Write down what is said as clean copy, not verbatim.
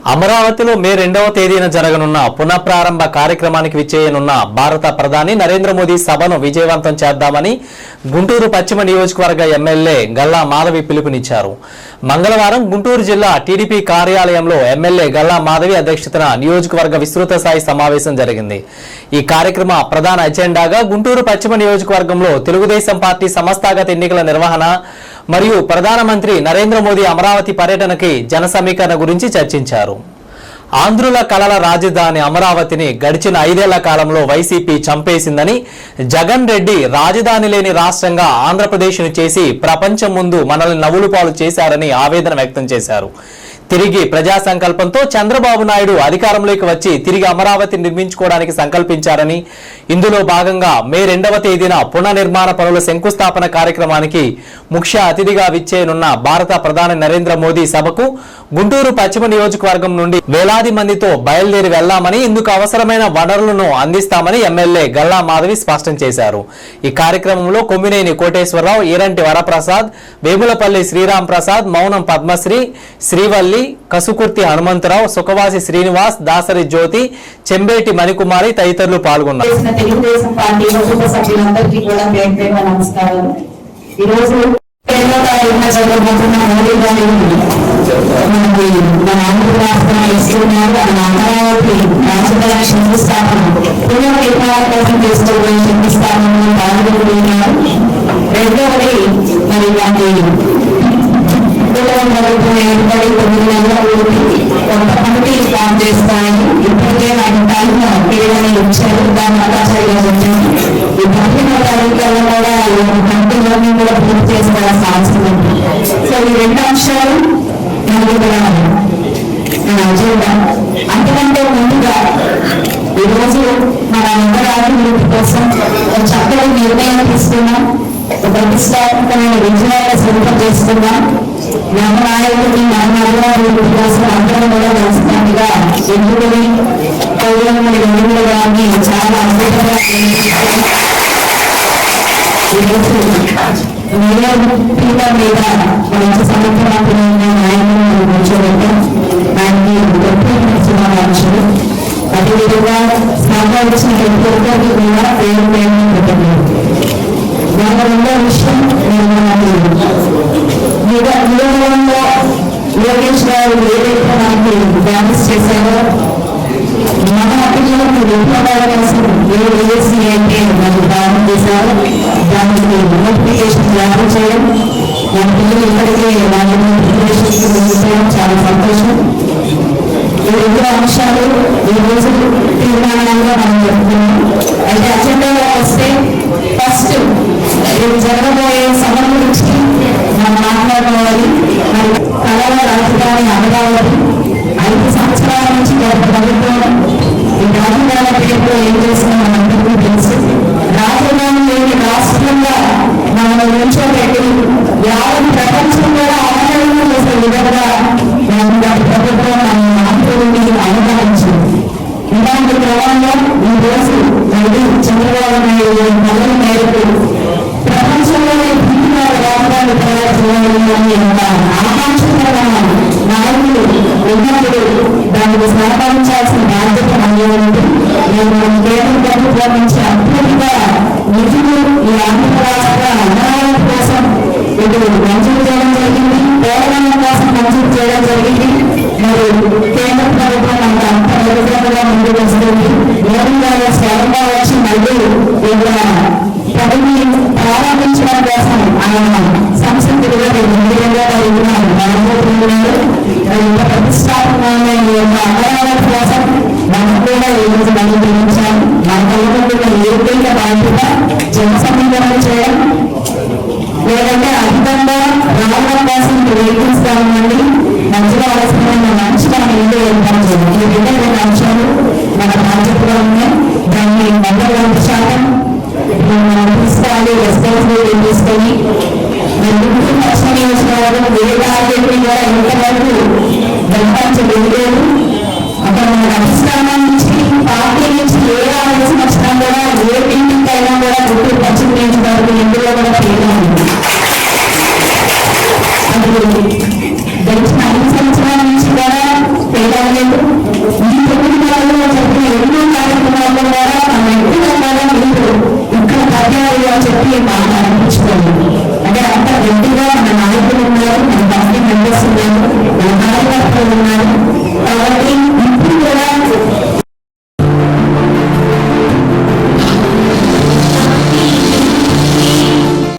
అమరావతిలో మే 2వ తేదీన జరగనున్న పునఃప్రారంభ కార్యక్రమానికి విచ్చేయనున్న భారత ప్రధాని నరేంద్ర మోదీ సభను విజయవంతం చేద్దామని గుంటూరు పశ్చిమ నియోజకవర్గ ఎమ్మెల్యే గల్లా మాధవి పిలుపునిచ్చారు. మంగళవారం గుంటూరు జిల్లా టీడీపీ కార్యాలయంలో ఎమ్మెల్యే గల్లా మాధవి అధ్యక్షతన నియోజకవర్గ విస్తృత స్థాయి సమావేశం జరిగింది. ఈ కార్యక్రమ ప్రధాన ఎజెండాగా గుంటూరు పశ్చిమ నియోజకవర్గంలో తెలుగుదేశం పార్టీ సంస్థాగత ఎన్నికల నిర్వహణ మరియు ప్రధానమంత్రి నరేంద్ర మోదీ అమరావతి పర్యటనకి జన సమీకరణ గురించి చర్చించారు. ఆంధ్రుల కలల రాజధాని అమరావతిని గడిచిన 5 ఏళ్ల కాలంలో వైసీపీ చంపేసిందని, జగన్ రెడ్డి రాజధాని లేని రాష్ట్రంగా ఆంధ్రప్రదేశ్ను చేసి ప్రపంచం ముందు మనల్ని నవ్వులు పాలు చేశారని ఆవేదన వ్యక్తం చేశారు. తిరిగి ప్రజా సంకల్పంతో చంద్రబాబు నాయుడు అధికారంలోకి వచ్చి తిరిగి అమరావతి నిర్మించుకోవడానికి సంకల్పించారని, ఇందులో భాగంగా మే 2వ తేదీన పునర్నిర్మాణ పనుల శంకుస్థాపన కార్యక్రమానికి ముఖ్య అతిథిగా విచ్చేయనున్న భారత ప్రధాని నరేంద్ర మోదీ సభకు గుంటూరు పశ్చిమ నియోజకవర్గం నుండి వేలాది మందితో బయలుదేరి వెళ్లామని, ఇందుకు అవసరమైన వనరులను అందిస్తామని ఎమ్మెల్యే గల్లా మాధవి స్పష్టం చేశారు. ఈ కార్యక్రమంలో కొమ్మినేని కోటేశ్వరరావు, ఈరంటి వరప్రసాద్, వేములపల్లి శ్రీరామ్ ప్రసాద్, మౌనం పద్మశ్రీ, శ్రీవల్లి, కసుకుర్తి హనుమంతరావు, సుఖవాసి శ్రీనివాస్, దాసరి జ్యోతి, చెంబేటి మణికుమారి తదితరులు పాల్గొన్నారు. కమిటీ ఫామ్ చేస్తాయని ఇప్పటికే నాకు పేరుని ఇచ్చారు. దాని ఈ 15వ తారీఖులలో కూడా కమిటీలన్నీ కూడా పూర్తి చేసుకోవాల్సిన అవసరం ఉంది. సో ఈ 2 అంశాలు అజెండా. అంతకంటే ముందుగా ఈరోజు మన అమరావతి కోసం ఒక చక్కటి నిర్ణయం తీసుకున్నాం. ఒక ప్రతిష్టాత్మకమైన విజయాన్ని సిద్ధం చేసుకున్నాం. నవనాయకుడిని నవనాయకుడి కోసం అందరం కూడా కలిసినట్టుగా ఎన్నుకొని పౌరులని వెలుగుల గారిని చాలా అద్భుతంగా ఈరోజు పీఠ మీద మంచి సమర్థవంతమైన నాయకులను కూర్చోబెట్టాం. దానికి శుభాకాంక్షలు. అదేవిధంగా సహకరించిన ప్రతి ఒక్కరికి కూడా పేరు పెట్టలేదు. దాని 2వ విషయం నియోజకవర్గంలో లోకేష్ గారు ఏదైతే మనకి ప్రామిస్ చేశారో మన పిల్లలకు విద్యాభ్యాసం ఏసీ అయితే మనకు ప్రారంభం చేశారు. దానికి నోటిఫికేషన్ జారీ చేయడం, మన పిల్లలు ఇప్పటికే వాళ్ళ నోటిఫికేషన్ చాలా సంతోషం. ఈ 2 అంశాలు ఈ రోజు తీర్మానంగా మనం చెప్తున్నాం. అయితే అజెండాలో వస్తే ఫస్ట్ జరగబోయే సభ గురించి మనం మాట్లాడుకోవాలి. మరి కళల రాజధాని అమరావతి 5 సంవత్సరాల నుంచి ప్రభుత్వం ఈ రాజధాని పేరుతో ఏం చేసినా మనందరికీ తెలుసు. రాజధాని లేని రాష్ట్రంగా మనం ఉంచోబెట్టి యావత్ ప్రపంచం కూడా ఆచరణ చేసే విధంగా ప్రభుత్వం మన ఆంధ్రుడిని అనుభవించింది. ఇలాంటి క్రమంలో ఈ రోజు చంద్రబాబు నాయుడు పదవి మేరకు ప్రపంచంలోనే రాజధాని తయారు చేయాలని ఆకాంక్షిత నాయకులు ఉన్నప్పుడు దానికి సహకరించాల్సిన బాధ్యత మనలో ఉంది. నేను కేంద్ర ప్రభుత్వం నుంచి అత్యధిక నిధులు ఈ ఆంధ్ర రాష్ట్ర అమరావతి కోసం ఇటు మంజూరు చేయడం జరిగింది, పోలవరం కోసం మంజూరు చేయడం జరిగింది. మరి కేంద్ర ప్రభుత్వం మనకు అంత నిరుపేదగా ముందుకు వస్తుంది. మోడీ గారు స్వయంగా వచ్చి మళ్ళీ పదవిని ప్రారంభించడం కోసం ఆయన సంస్కృతిగా ప్రతిష్టాత్మకమైన అమరావతి కోసం మనం కూడా ఈ రోజు బయలుదేరించాం. మన కలుగుతున్న ఏకైక బాధ్యత జన సమీకరణ చేయడం, లేదంటే అధికంగా రావడం కోసం ప్రయత్నిస్తామండి. మధ్యలో అవసరమైన మంచిగా ఇల్లు ఏర్పాటు చేయాలి. ఈ 2 అంశాలు మన బాధ్యతగా ఉన్నాయి. దాన్ని 100% తీసుకోవాలి, రెస్పాన్సిబిలిటీ తీసుకొని పశ్చిమ నియోజకవర్గం ఏ టార్గెట్ని కూడా ఇంతవరకు గెలిపించలేదు. అక్కడ మన అధిష్టానం నుంచి పార్టీ నుంచి ఏ ఆలోచన వచ్చినా కూడా ఏ మీటింగ్ అయినా కూడా గుంటూరు పశ్చిమ నియోజకవర్గం ఇందులో కూడా పేరు అది గడిచిన 5 సంవత్సరాల నుంచి కూడా పేద గవర్నమెంట్